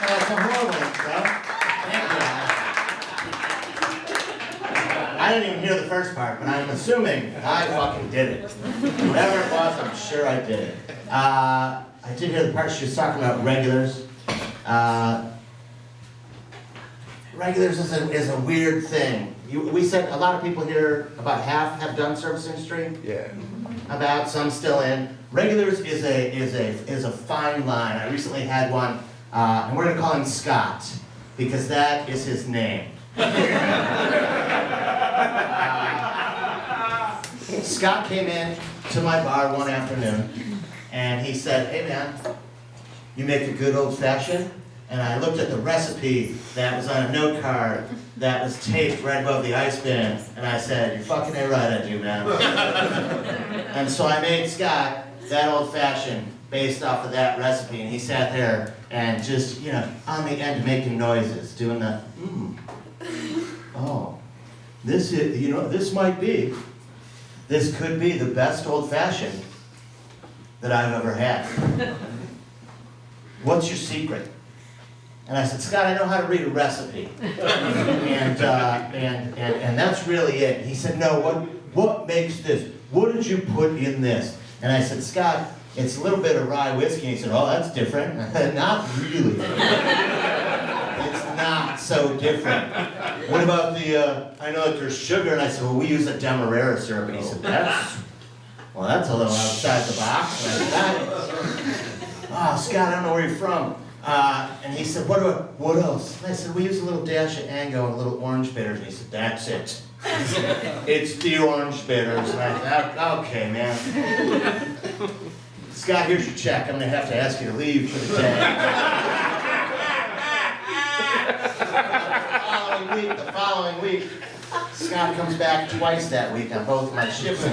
That's a horrible intro. Thank you. I didn't even hear the first part, but I'm assuming I fucking did it. Whatever it was, I'm sure I did it. I did hear the part she was talking about regulars. Regulars is a weird thing. We said a lot of people here, about half have done service industry. Yeah. About some still in. Regulars is a fine line. I recently had one, and we're gonna call him Scott because that is his name. Scott came in to my bar one afternoon, and he said, "Hey man, you make a good old fashioned?" And I looked at the recipe that was on a note card that was taped right above the ice bin, and I said, "You're fucking right, I do, man." And so I made Scott that old fashioned based off of that recipe, and he sat there and just, you know, on the end making noises, doing the, oh, this is, you know, this could be the best old fashioned that I've ever had. What's your secret? And I said, "Scott, I know how to read a recipe." and that's really it. He said, "No, what makes this? What did you put in this?" And I said, "Scott, it's a little bit of rye whiskey." And he said, "Oh, that's different." I said, "Not really. It's not so different. What about the, I know that there's sugar." And I said, "Well, we use a Demerara syrup." And he said, that's a little outside the box." And I said, "Oh, Scott, I don't know where you're from." And he said, what else? And I said, "We use a little dash of Ango and a little orange bitters." And he said, "That's it. It's the orange bitters." And I said, "Okay, man. Scott, here's your check. I'm going to have to ask you to leave for the day." The following week, Scott comes back twice that week on both of my shifts.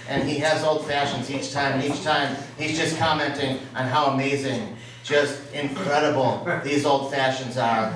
And he has old fashions each time. And each time, he's just commenting on how amazing, just incredible these old fashions are.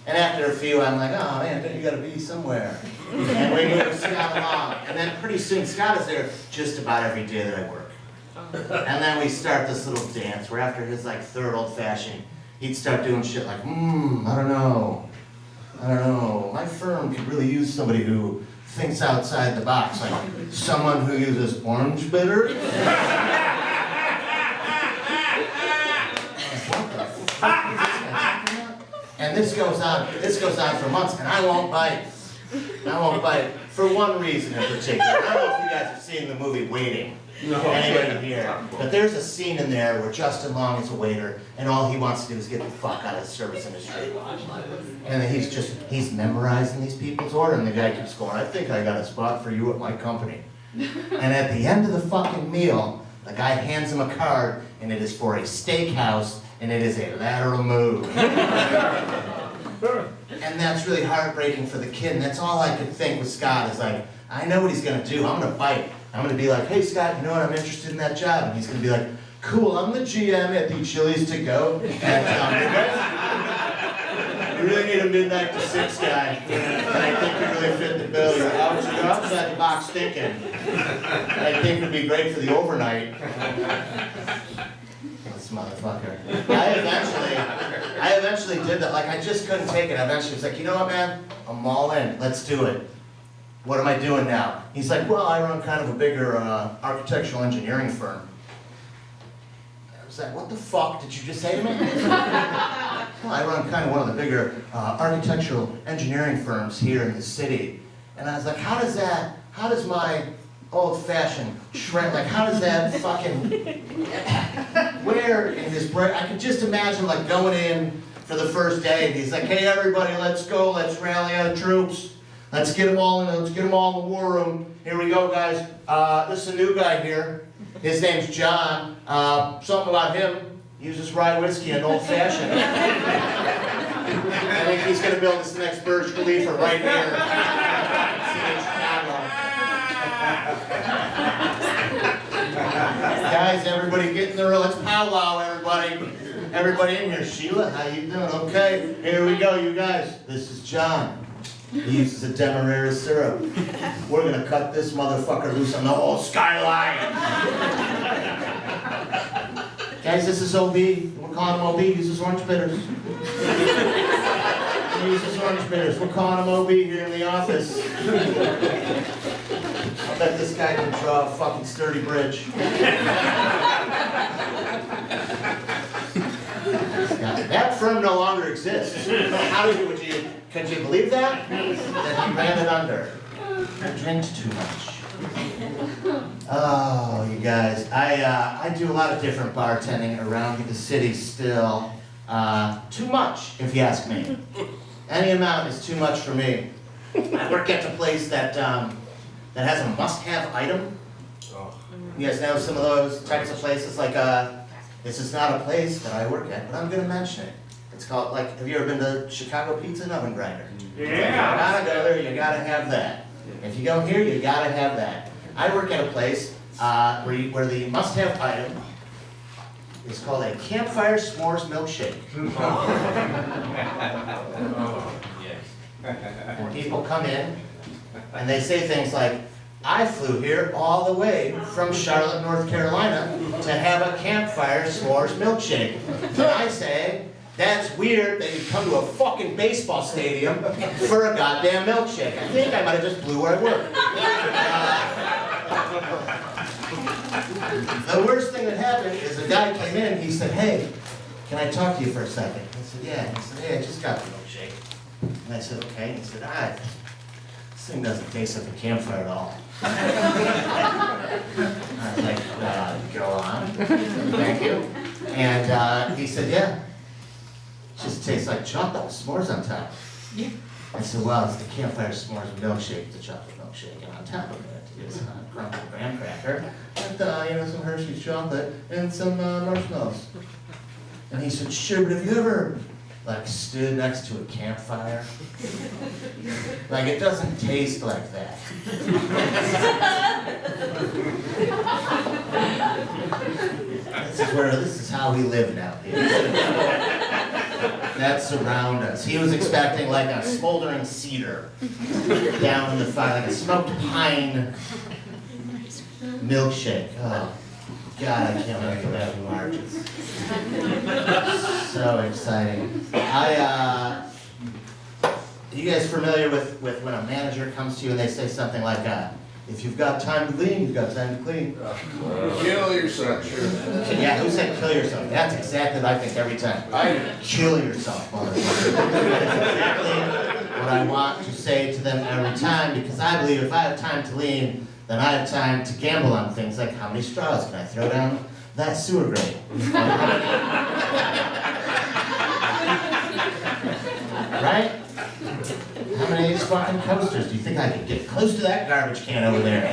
And after a few, I'm like, "Oh man, you gotta be somewhere." And we move Scott along. And then pretty soon, Scott is there just about every day that I work. And then we start this little dance where after his like third old fashioned, he'd start doing shit like, I don't know. My firm could really use somebody who thinks outside the box, like someone who uses orange bitters. And this goes on for months, and I won't bite for one reason in particular. I don't know if you guys have seen the movie Waiting. No. Anybody here? But there's a scene in there where Justin Long is a waiter, and all he wants to do is get the fuck out of the service industry. And he's memorizing these people's order, and the guy keeps going, "I think I got a spot for you at my company." And at the end of the fucking meal, the guy hands him a card, and it is for a steakhouse, and it is a lateral move. And that's really heartbreaking for the kid, and that's all I could think with Scott is like, I know what he's gonna do. I'm gonna bite. I'm gonna be like, "Hey Scott, you know what? I'm interested in that job." And he's gonna be like, "Cool, I'm the GM at the Chili's To Go. And you really need a midnight to 6 guy. And I think you really fit the bill. You're outside the box thinking. And I think it'd be great for the overnight." This motherfucker. I eventually did that. Like, I just couldn't take it. I eventually was like, "You know what, man? I'm all in. Let's do it. What am I doing now?" He's like, "Well, I run kind of a bigger architectural engineering firm." I was like, "What the fuck did you just say to me?" "Well, I run kind of one of the bigger architectural engineering firms here in the city." And I was like, how does my old-fashioned shred, like, how does that fucking, where in his brain, I could just imagine, like, going in for the first day, and he's like, "Hey, everybody, let's go, let's rally our troops. Let's get them all in the war room. Here we go, guys. This is a new guy here. His name's John. Something about him, uses rye whiskey and old fashioned. I think he's gonna build this next Burj Khalifa right here. Guys, everybody get in the room. Let's powwow, everybody. Everybody in here. Sheila, how you doing? Okay, here we go, you guys. This is John. He uses a Demerara syrup. We're gonna cut this motherfucker loose on the whole skyline." Guys, this is OB. We're calling him OB. He uses orange bitters. He uses orange bitters. We're calling him OB here in the office. I bet this guy can draw a fucking sturdy bridge. That firm no longer exists. Could you believe that? That he ran it under. He drinks too much. Oh, you guys, I do a lot of different bartending around the city still. Too much, if you ask me. Any amount is too much for me. I work at a place that has a must-have item. You guys know some of those types of places? Like, this is not a place that I work at, but I'm gonna mention it. It's called, like, have you ever been to Chicago Pizza and Oven Grinder? Yeah. You gotta go there, you gotta have that. If you go here, you gotta have that. I work at a place where the must-have item is called a Campfire S'mores Milkshake. And people come in and they say things like, I flew here all the way from Charlotte, North Carolina to have a Campfire S'mores Milkshake. And I say, that's weird that you come to a fucking baseball stadium for a goddamn milkshake. I think I might have just blew where I work. The worst thing that happened is a guy came in, he said, hey, can I talk to you for a second? I said, yeah. He said, hey, I just got the milkshake. And I said, okay. And he said, this thing doesn't taste like a campfire at all. I was like, go on. Thank you. And he said, yeah. It just tastes like chocolate with s'mores on top. I said, well, it's the Campfire S'mores Milkshake, the chocolate milkshake, and on top of it is a crumbled graham cracker, and some Hershey's chocolate, and some marshmallows. And he said, sure, but have you ever, like, stood next to a campfire? Like, it doesn't taste like that. This is how we live now. That's around us. He was expecting like a smoldering cedar down the fire, like a smoked pine milkshake. Oh, God, I can't wait for that in March. It's so exciting. You guys familiar with when a manager comes to you and they say something like, if you've got time to clean, you've got time to clean. Kill yourself, sure. Yeah, who said kill yourself? That's exactly what I think every time. Kill yourself, motherfucker. That's exactly what I want to say to them every time, because I believe if I have time to lean, then I have time to gamble on things like how many straws can I throw down that sewer grate? Right? How many of these fucking coasters do you think I could get close to that garbage can over there? I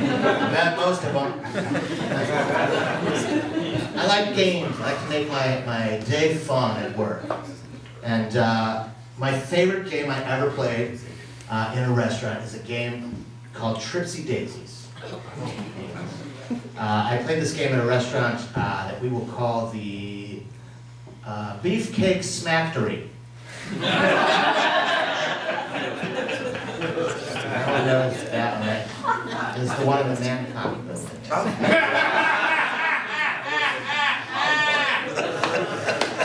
bet most of them. I like games. I like to make my day fun at work. And my favorite game I ever played in a restaurant is a game called Tripsy Daisies. I played this game in a restaurant that we will call the Beefcake Smacktory. Everyone knows that one, right? It's the one in the Mancock building.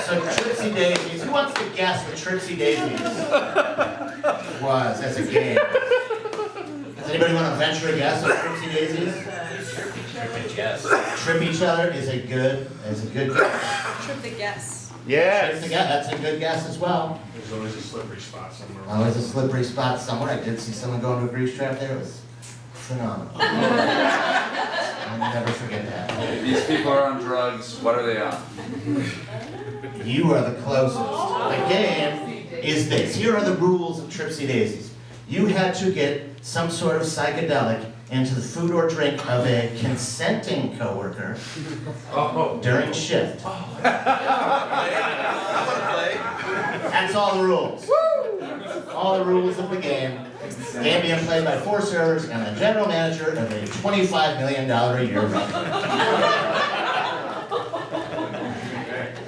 So Tripsy Daisies, who wants to guess what Tripsy Daisies was as a game? Does anybody want to venture a guess on Tripsy Daisies? Trip each other is a good guess. Trip the guess. Yes. That's a good guess as well. There's always a slippery spot somewhere. Always a slippery spot somewhere. I did see someone go into a grease trap there. It was phenomenal. I'll never forget that. These people are on drugs. What are they on? You are the closest. The game is this. Here are the rules of Tripsy Daisies. You had to get some sort of psychedelic into the food or drink of a consenting coworker during shift. That's all the rules. All the rules of the game. The game being played by 4 servers and the general manager of a $25 million a year restaurant.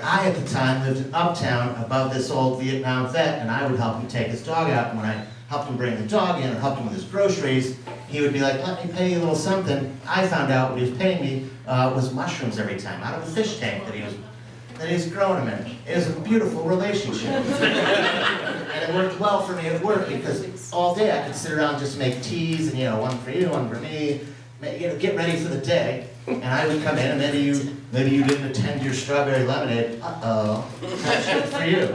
I, at the time, lived in Uptown above this old Vietnam vet, and I would help him take his dog out. And when I helped him bring the dog in or helped him with his groceries, he would be like, let me pay you a little something. I found out what he was paying me was mushrooms every time, out of a fish tank that he was that he's grown him in. It was a beautiful relationship. And it worked well for me at work because all day I could sit around and just make teas and, you know, one for you, one for me, you know, get ready for the day. And I would come in and maybe you didn't attend your strawberry lemonade. Uh-oh, that's shit for you.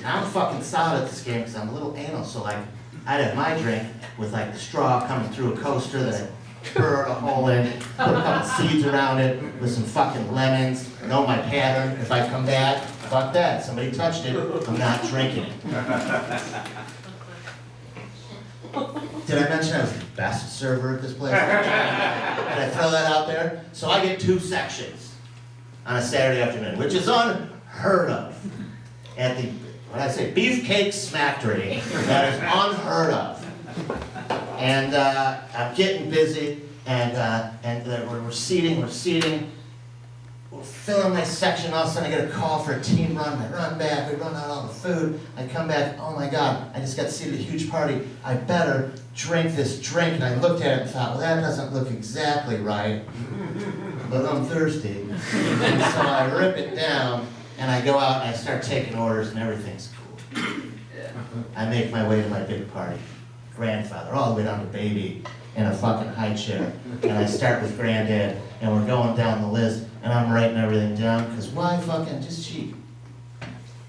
I'm fucking solid at this game because I'm a little anal, so like, I'd have my drink with like the straw coming through a coaster that I burn a hole in, put a couple seeds around it with some fucking lemons, know my pattern. If I come back, fuck that, somebody touched it, I'm not drinking it. Did I mention I was the best server at this place? Did I throw that out there? So I get 2 sections on a Saturday afternoon, which is unheard of. At the, what did I say, Beefcake Smackery, that is unheard of. And I'm getting busy, and we're seating, we're filling my section. All of a sudden I get a call for a team run. I run back, we run out all the food. I come back, oh my God, I just got seated at a huge party. I better drink this drink. And I looked at it and thought, well, that doesn't look exactly right, but I'm thirsty. And so I rip it down, and I go out and I start taking orders, and everything's cool. I make my way to my big party. Grandfather, all the way down to baby, in a fucking high chair. And I start with granddad, and we're going down the list, and I'm writing everything down, because why fucking just cheat?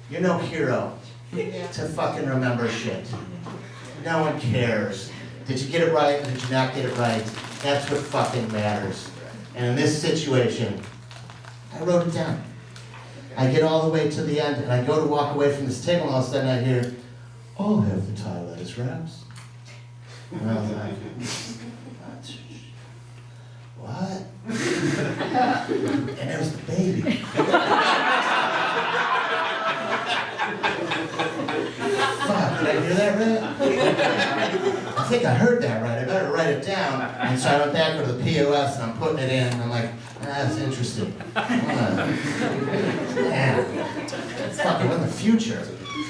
You're no hero to fucking remember shit. No one cares. Did you get it right, or did you not get it right? That's what fucking matters. And in this situation, I wrote it down. I get all the way to the end, and I go to walk away from this table, and all of a sudden I hear, I'll have the Thai lettuce wraps. And I was like, what? And it was the baby. Fuck, did I hear that right? I think I heard that right. I better write it down. And so I went back to the POS and I'm putting it in, and I'm like, that's interesting. Man, fucking in the future.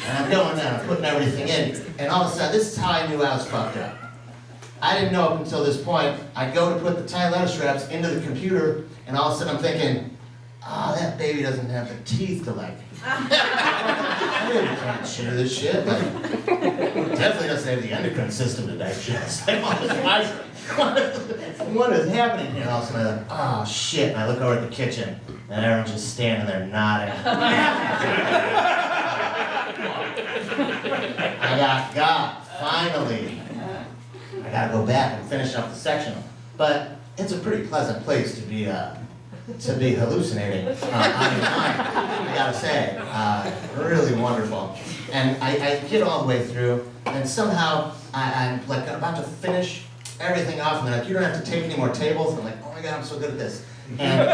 And I'm going down, I'm putting everything in, and all of a sudden, this is how I knew I was fucked up. I didn't know up until this point. I go to put the Thai lettuce wraps into the computer, and all of a sudden I'm thinking, oh, that baby doesn't have the teeth to like. I really can't chew this shit. Like, definitely doesn't have the endocrine system to digest. What is happening here? And all of a sudden I'm like, oh shit, and I look over at the kitchen, and everyone's just standing there nodding. I got, finally. I gotta go back and finish up the section. But it's a pretty pleasant place to be hallucinating on your mind, I gotta say. Really wonderful. And I get all the way through, and somehow I'm like about to finish everything off, and they're like, you don't have to take any more tables. I'm like, oh my God, I'm so good at this. And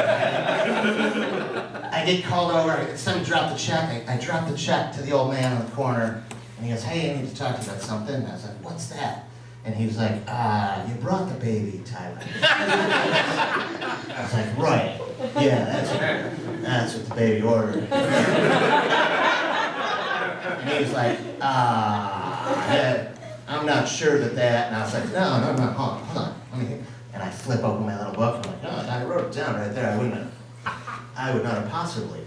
I get called over, it's time to drop the check. I drop the check to the old man in the corner, and he goes, hey, I need to talk to you about something. And I was like, what's that? And he was like, you brought the baby, Tyler. I was like, right, yeah, that's what the baby ordered. And he was like, yeah, I'm not sure that, and I was like, no, hold on, let me, and I flip open my little book, and I'm like, no, I wrote it down right there, I would not have possibly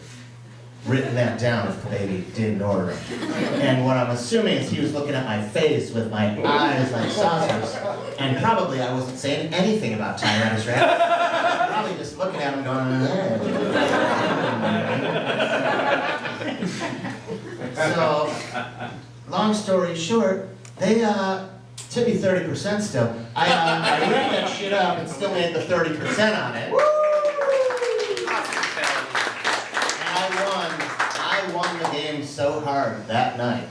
written that down if the baby didn't order it. And what I'm assuming is he was looking at my face with my eyes like saucers, and probably I wasn't saying anything about Thai lettuce wraps. Probably just looking at him going, So, long story short, they tip me 30% still. I ripped that shit up and still made the 30% on it. I won the game so hard that night.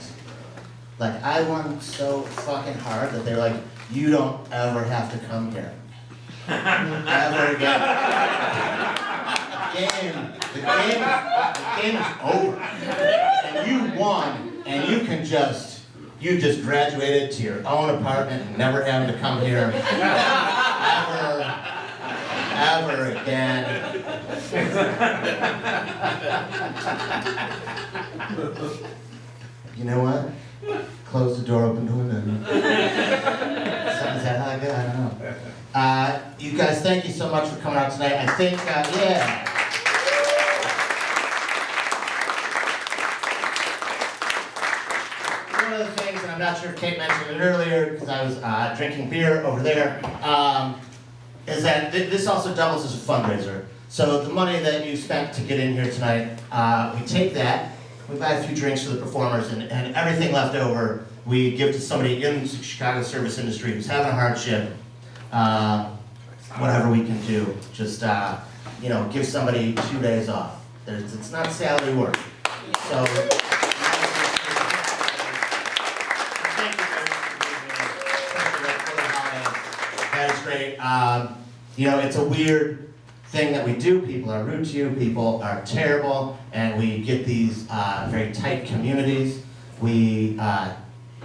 Like, I won so fucking hard that they're like, you don't ever have to come here. Ever again. The game is over. And you won, and you just graduated to your own apartment and never having to come here ever again. You know what? Close the door, open the window. Is that how I go? I don't know. You guys, thank you so much for coming out tonight. I think, yeah. I'm not sure if Kate mentioned it earlier, because I was drinking beer over there, is that this also doubles as a fundraiser. So the money that you spent to get in here tonight, we take that, we buy a few drinks for the performers, and everything left over, we give to somebody in the Chicago service industry who's having a hardship. Whatever we can do, just, you know, give somebody 2 days off. It's not salary work. So, thank you for being here, especially for the holidays. That is great. You know, it's a weird thing that we do. People are rude to you, people are terrible, and we get these very tight communities. We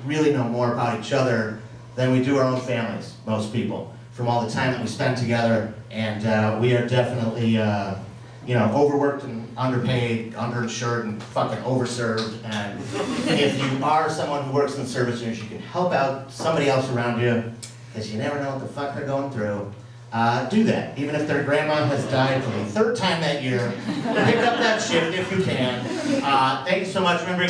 really know more about each other than we do our own families, most people, from all the time that we spend together, and we are definitely, you know, overworked and underpaid, underinsured, and fucking overserved, and if you are someone who works in the service industry, you can help out somebody else around you, because you never know what the fuck they're going through. Do that, even if their grandma has died for the 3rd time that year. Pick up that shift if you can. Thank you so much. Remember,